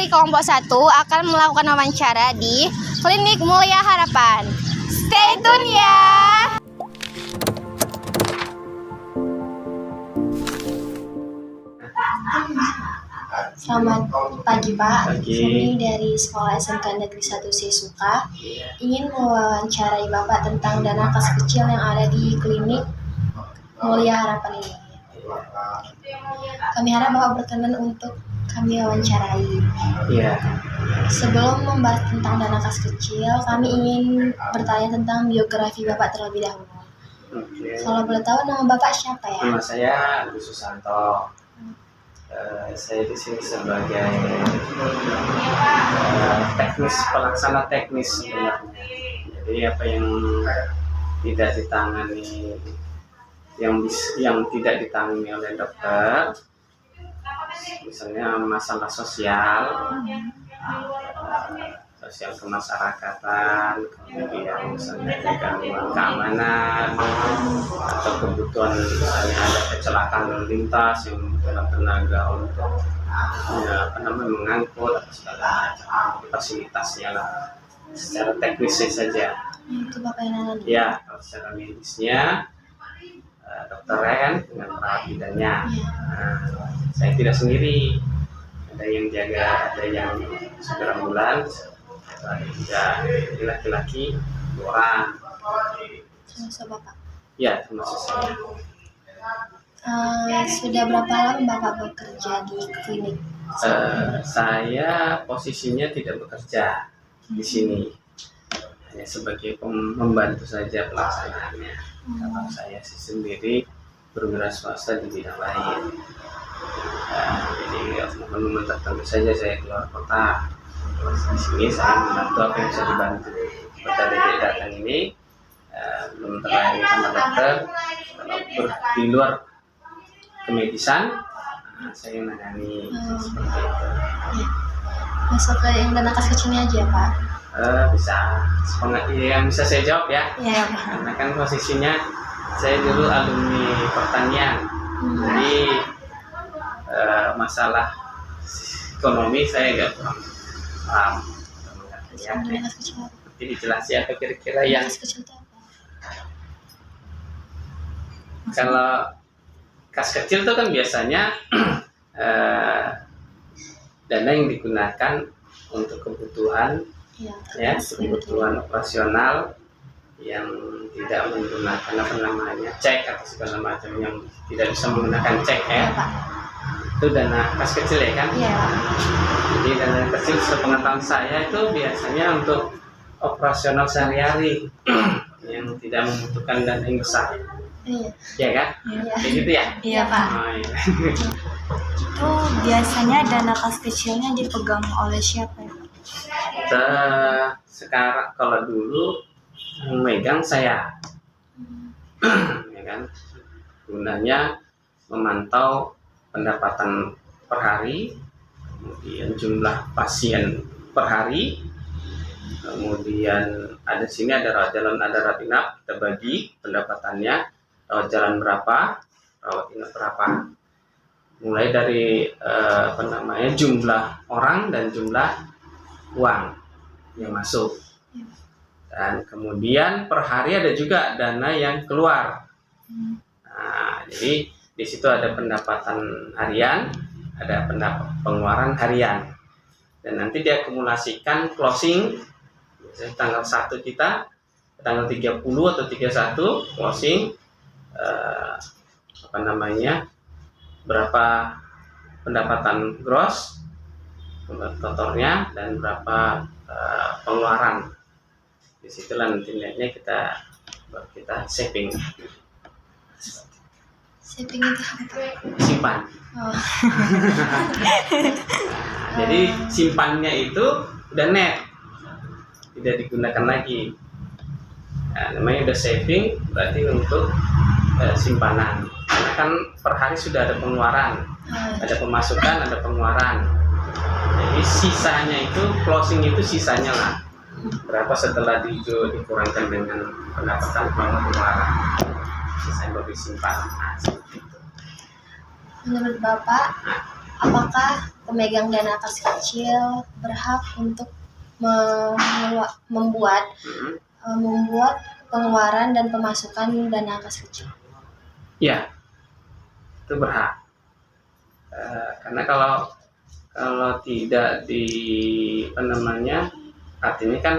dari kelompok 1 akan melakukan wawancara di Klinik Mulia Harapan. Stay tune ya. Selamat pagi Pak. Pagi. Kami dari Sekolah SMK Negeri 1 Sesuka ingin mewawancarai Bapak tentang dana kas kecil yang ada di Klinik Mulia Harapan ini. Kami harap Bapak berkenan untuk kami wawancarai. Iya. Sebelum membahas tentang dana kas kecil, kami ingin bertanya tentang biografi Bapak terlebih dahulu. Oke. Kalau boleh tahu nama Bapak siapa ya? Nama saya Agus Susanto. Saya di sini sebagai pelaksana teknis sebenarnya. Jadi apa yang tidak ditangani, yang tidak ditangani oleh dokter, misalnya masalah sosial kemasyarakatan, kemudian misalnya gangguan keamanan atau kebutuhan, misalnya ada kecelakaan lalu lintas yang membutuhkan tenaga untuk mengangkut atau segala macam fasilitasnya lah, secara teknisnya saja. Itu Bapak yang nanya. Ya, kalau secara medisnya dokter kan dengan perawat bidannya. Saya tidak sendiri, ada yang jaga, ada yang segera ambulans, ada juga laki-laki 2 orang. Termasuk Bapak. Ya, termasuk saya. Sudah berapa lama Bapak bekerja di klinik? Saya posisinya tidak bekerja di sini, hanya sebagai membantu saja pelaksanaannya. Kalau saya sendiri bergerak swasta di bidang lain. Jadi momen-momen tertentu saja saya keluar kota. Di sini saya membantu apa yang bisa dibantu. Seperti adik datang ini belum terlayani sama dokter. Kalau di luar kemedisan, saya menangani seperti itu. Masuk ke yang dana kas kecilnya aja Pak. Bisa, yang bisa saya jawab ya. Iya Pak. Karena kan posisinya saya dulu alumni pertanian, jadi masalah ekonomi saya nggak kurang paham. Ya, Dana kas kecil apa? nanti dijelasin apa kira-kira yang Kas kecil itu apa? kalau kas kecil itu kan biasanya dana yang digunakan untuk kebutuhan, ya, kebutuhan operasional yang tidak menggunakan cek atau segala macam, yang tidak bisa menggunakan cek ya. Iya Pak. Itu dana kas kecil ya kan. Iya Pak. Jadi dana kecil sepengetahuan saya itu biasanya untuk operasional sehari-hari yang tidak membutuhkan dana yang besar. Iya. Ya kan? Iya. Kayak gitu ya. Iya Pak. Oh, iya. Itu biasanya dana kas kecilnya dipegang oleh siapa ya? Sekarang kalau dulu memegang saya, ya kan, gunanya memantau pendapatan per hari, kemudian jumlah pasien per hari, kemudian ada sini ada rawat jalan, ada rawat inap, kita bagi pendapatannya, rawat jalan berapa, rawat inap berapa, mulai dari jumlah orang dan jumlah uang yang masuk. Dan kemudian per hari ada juga dana yang keluar. Nah, jadi di situ ada pendapatan harian, ada pengeluaran harian. Dan nanti diakumulasikan closing, misalnya tanggal 1 kita, tanggal 30 atau 31 closing, berapa pendapatan gross, kotornya, dan berapa pengeluaran. Disitulah nanti nilainya kita saving. Saving itu apa? Simpan. Oh. Jadi simpannya itu udah net, tidak digunakan lagi. Nah, namanya udah saving, berarti untuk simpanan. Karena kan per hari sudah ada pengeluaran, ada pemasukan, ada pengeluaran. Jadi sisanya itu, closing itu sisanya lah. Berapa setelah dikurangkan dengan pendapatan pengeluaran, sisanya baru disimpan. Nah, seperti itu. Menurut Bapak, apakah pemegang dana kas kecil berhak untuk membuat pengeluaran dan pemasukan dana kas kecil? Ya, itu berhak. Karena kalau tidak di artinya kan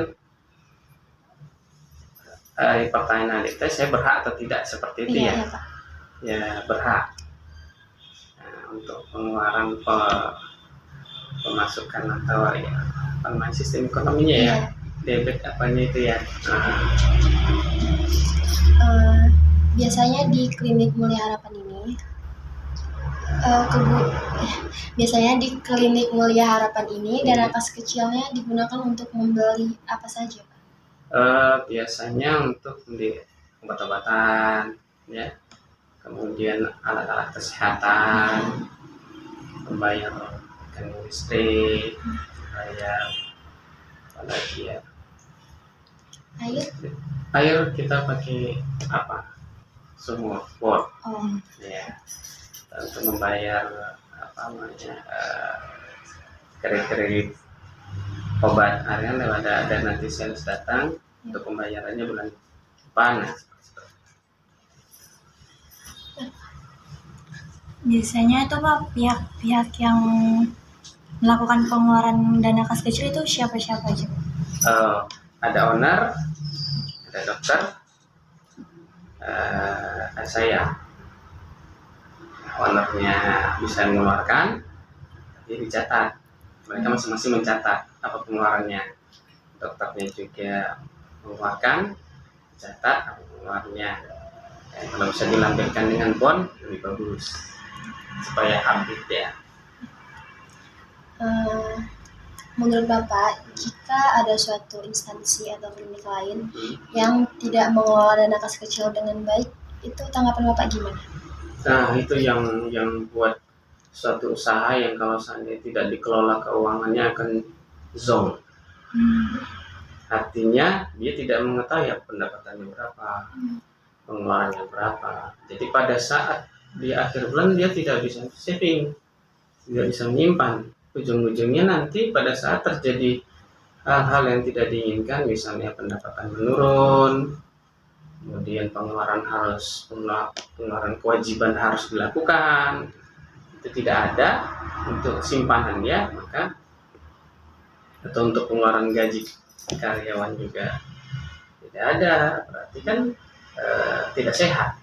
pertanyaan itu saya berhak atau tidak seperti itu Iya, ya? ya Pak. Ya berhak. Untuk pengeluaran pemasukan atau ya sistem ekonominya ya, debit apanya itu ya. Biasanya di klinik Mulia Harapan ini biasanya di klinik Mulia Harapan ini dana kas kecilnya digunakan untuk membeli apa saja, Pak? Biasanya untuk membeli obat-obatan ya, kemudian alat-alat kesehatan, membayar listrik, membayar apa lagi ya, air kita pakai apa, sumur bor ya, untuk membayar kredit obat harian ada nanti sales datang untuk pembayarannya bulan depan. Biasanya itu Pak, pihak-pihak yang melakukan pengeluaran dana kas kecil itu siapa-siapa aja? Ada owner, ada dokter, ada saya. Ownernya bisa mengeluarkan, jadi dicatat. Mereka masing-masing mencatat apa pengeluarannya. Dokternya juga mengeluarkan, dicatat apa pengeluarannya. Kalau bisa dilampirkan dengan bond lebih bagus, supaya update ya. Menurut Bapak, jika ada suatu instansi atau klinik lain yang tidak mengelola dana kas kecil dengan baik, itu tanggapan Bapak gimana? Nah, itu yang buat suatu usaha yang kalau seandainya tidak dikelola keuangannya akan zonk. Artinya dia tidak mengetahui pendapatannya berapa, pengeluarannya berapa. Jadi pada saat di akhir bulan dia tidak bisa saving, tidak bisa menyimpan. Ujung-ujungnya nanti pada saat terjadi hal-hal yang tidak diinginkan, misalnya pendapatan menurun, kemudian pengeluaran kewajiban harus dilakukan, itu tidak ada untuk simpanan dia, maka atau untuk pengeluaran gaji karyawan juga tidak ada, berarti kan tidak sehat,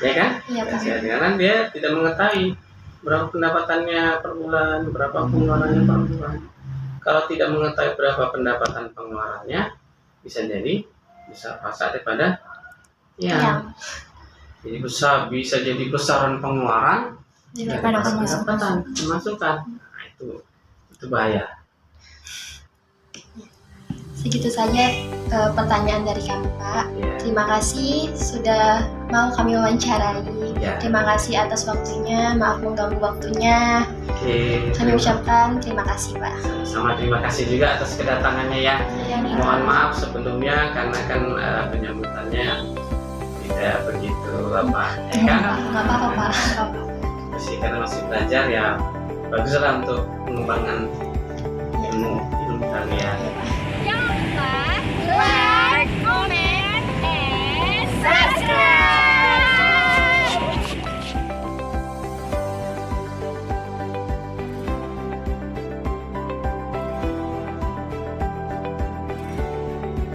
ya kan? Iya, Pak. Sehat karena dia tidak mengetahui berapa pendapatannya per bulan, berapa pengeluarannya per bulan. Kalau tidak mengetahui berapa pendapatan pengeluarannya, bisa pasar daripada ya. Jadi bisa jadi besaran pengeluaran Daripada pemasukan. Nah, itu bahaya. Segitu saja pertanyaan dari kami, Pak. Ya. Terima kasih sudah mau kami wawancarai. Ya. Terima kasih atas waktunya. Maaf mengganggu waktunya. Oke. Kami ucapkan terima kasih, Pak. Sama terima kasih juga atas kedatangannya ya. Mohon maaf sebelumnya karena kan penyambutannya tidak begitu apa, ya kan? Nggak apa-apa, Pak. Karena masih belajar ya, baguslah untuk mengembangkan ilmu kalian.